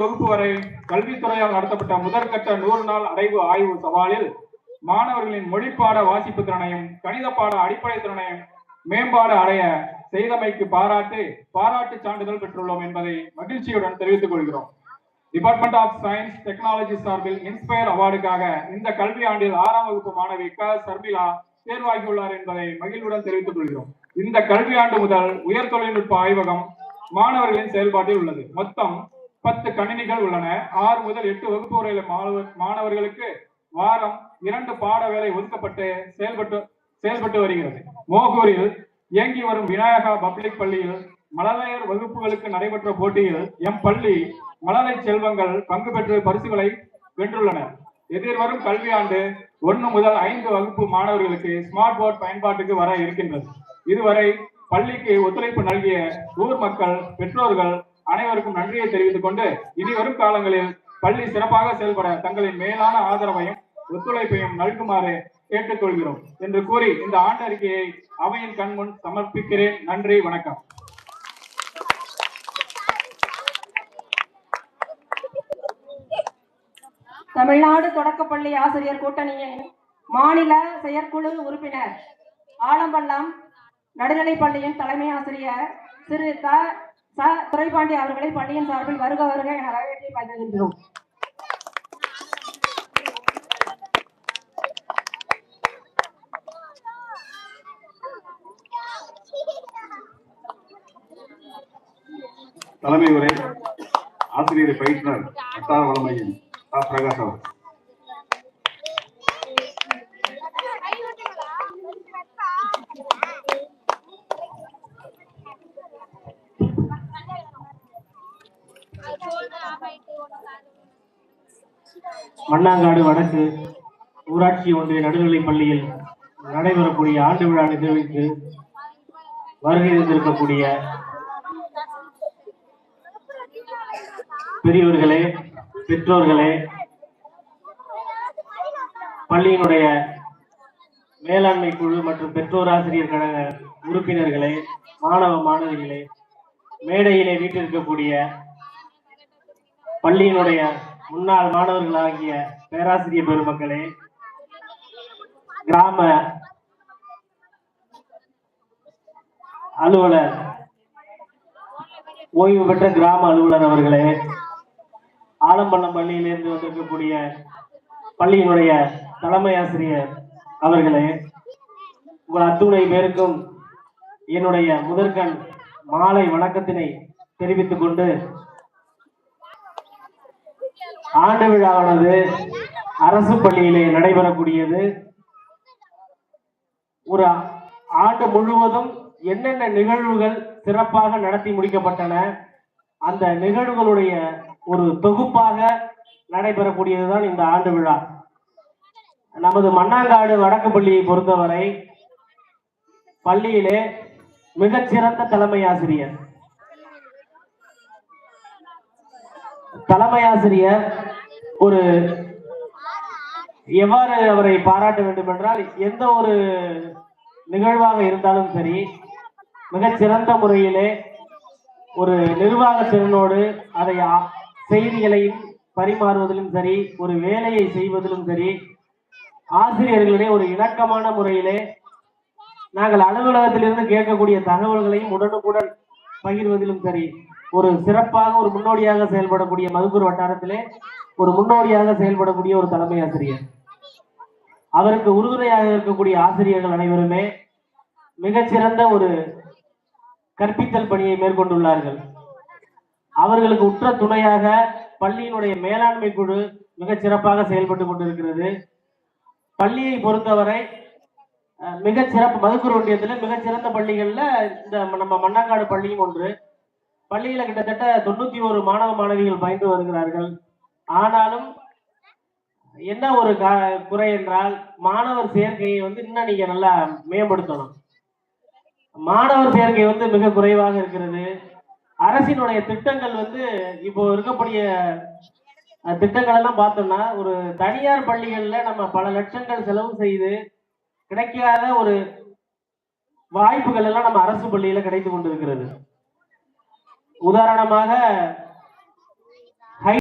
வகுப்பு வரை கல்வித்துறையால் நடத்தப்பட்ட முதற்கட்ட 100 நாள் அடைவு ஆய்வு சவாலில் மாணவர்களின் மொழிப்பாட வாசிப்பு திறனையும் கணித பாட அடிப்படை திறனையும் மேம்பாடு அடைய செய்தமைக்கு பாராட்டு சான்றிதழ் பெற்றுள்ளோம் என்பதை மகிழ்ச்சியுடன் தெரிவித்துக் கொள்கிறோம். டிபார்ட்மெண்ட் ஆஃப் சயின்ஸ் டெக்னாலஜி சார்பில் இன்ஸ்பயர் அவார்டுக்காக இந்த கல்வி ஆண்டில் 6ஆம் வகுப்பு மாணவி சர்மிளா தேர்வாகியுள்ளார் என்பதை மகிழ்வுடன் தெரிவித்துக் கொள்கிறோம். இந்த கல்வி ஆண்டு முதல் உயர் தொழில்நுட்ப ஆய்வகம் மாணவர்களின் செயல்பாட்டில் உள்ளது. மொத்தம் 10 கணினிகள் உள்ளன. 6 முதல் 8 வகுப்பு வரையில மாணவர்களுக்கு வாரம் 2 பாட வேலை ஒதுக்கப்பட்டு செயல்பட்டு வருகிறது. மோகூரில் இயங்கி வரும் விநாயகா பப்ளிக் பள்ளியில் மழலையர் வகுப்புகளுக்கு நடைபெற்ற போட்டியில் எம் பள்ளி மழலை செல்வங்கள் பங்கு பெற்று பரிசுகளை வென்றுள்ளனர். எதிர்வரும் கல்வியாண்டு 1 முதல் 5 வகுப்பு மாணவர்களுக்கு ஸ்மார்ட் போர்டு பயன்பாட்டுக்கு வர இருக்கின்றது. இதுவரை பள்ளிக்கு ஒத்துழைப்பு நல்கிய ஊர் மக்கள், பெற்றோர்கள் அனைவருக்கும் நன்றியை தெரிவித்துக் கொண்டு இனி வரும் காலங்களில் பள்ளி சிறப்பாக செயல்பட தங்களின் மேலான ஆதரவையும் ஒத்துழைப்பையும் நல்குமாறு கேட்டுக்கொள்கிறோம் என்று கூறி இந்த ஆண்டு அறிக்கையை அவையின் கண்முன் சமர்ப்பிக்கிறேன். நன்றி, வணக்கம். தமிழ்நாடு தொடக்கப்பள்ளி ஆசிரியர் கூட்டணியின் மாநில செயற்குழு உறுப்பினர் ஆலம்பள்ளம் நடுநிலைப்பள்ளியின் தலைமை ஆசிரியர் திரு துரைபாண்டி அவர்களை பள்ளியின் சார்பில் வருக வருக என வரவேற்று பகிர்கின்றோம். தலைமை உரை ஆசிரியர் பயிற்றுனர் வட்டார வளமையின் பிரகாஷ் அவர். மண்ணாங்காடு வடக்கு ஊராட்சி ஒன்றிய நடுநிலைப் பள்ளியில் நடைபெறக்கூடிய ஆண்டு விழா நிகழ்விற்கு வருகை இருந்திருக்கக்கூடிய பெரியவர்களே, பெற்றோர்களே, பள்ளியினுடைய மேலாண்மை குழு மற்றும் பெற்றோர் ஆசிரியர் கழக உறுப்பினர்களே, மாணவ மாணவிகளே, மேடையிலே வீட்டிருக்கக்கூடிய பள்ளியினுடைய முன்னாள் மாணவர்களாகிய பேராசிரியர் பெருமக்களே, கிராம அலுவலர், ஓய்வு பெற்ற கிராம அலுவலர் அவர்களே, ஆலம்பள்ளம் பள்ளியிலிருந்து வந்திருக்கக்கூடிய பள்ளியினுடைய தலைமை ஆசிரியர் அவர்களே, உங்கள் அத்துணை பேருக்கும் என்னுடைய முதற்கண் மாலை வணக்கத்தினை தெரிவித்துக் கொண்டு, ஆண்டு விழாவானது அரசு பள்ளியிலே நடைபெறக்கூடியது. ஒரு ஆண்டு முழுவதும் என்னென்ன நிகழ்வுகள் சிறப்பாக நடத்தி முடிக்கப்பட்டன, அந்த நிகழ்வுகளுடைய ஒரு தொகுப்பாக நடைபெறக்கூடியதுதான் இந்த ஆண்டு விழா. நமது மண்ணாங்காடு வடக்கு பள்ளியை பொறுத்தவரை பள்ளியிலே மிகச்சிறந்த தலைமை ஆசிரியர் ஒரு எவ்வாறு அவரை பாராட்ட வேண்டும் என்றால், எந்த ஒரு நிகழ்வாக இருந்தாலும் சரி, மிகச்சிறந்த முறையிலே ஒரு நிர்வாக திறனோடு அதை செய்திகளையும் பரிமாறுவதிலும் சரி, ஒரு வேலையை செய்வதிலும் சரி, ஆசிரியர்களிடையே ஒரு இணக்கமான முறையிலே நாங்கள் அலுவலகத்திலிருந்து கேட்கக்கூடிய தகவல்களையும் உடனுக்குடன் பகிர்வதிலும் சரி, ஒரு சிறப்பாக ஒரு முன்னோடியாக செயல்படக்கூடிய மதுக்கூர் வட்டாரத்திலே ஒரு முன்னோடியாக செயல்படக்கூடிய ஒரு தலைமை ஆசிரியர். அவருக்கு உறுதுணையாக இருக்கக்கூடிய ஆசிரியர்கள் அனைவருமே மிகச்சிறந்த ஒரு கற்பித்தல் பணியை மேற்கொண்டுள்ளார்கள். அவர்களுக்கு உற்ற துணையாக பள்ளியினுடைய மேலாண்மை குழு மிகச் சிறப்பாக செயல்பட்டு கொண்டிருக்கிறது. பள்ளியை பொறுத்தவரை மிகச்சிறப்பு மதுக்கூர் ஒன்றியத்தில் மிகச்சிறந்த பள்ளிகள்ல இந்த நம்ம மண்ணாங்காடு பள்ளியும் ஒன்று. பள்ளியில கிட்டத்தட்ட 91 மாணவ மாணவிகள் பயின்று வருகிறார்கள். ஆனாலும் என்ன ஒரு குறை என்றால், மாணவர் சேர்க்கையை இன்னும் நீங்க நல்லா மேம்படுத்தணும். மாணவர் சேர்க்கை மிக குறைவாக இருக்கிறது. அரசினுடைய திட்டங்கள் இப்போ இருக்கக்கூடிய திட்டங்கள் எல்லாம் பார்த்தோம்னா, ஒரு தனியார் பள்ளிகள்ல நம்ம பல லட்சங்கள் செலவு செய்து கிடைக்காத ஒரு வாய்ப்புகள் எல்லாம் நம்ம அரசு பள்ளியில கிடைத்து கொண்டிருக்கிறது. உதாரணமாக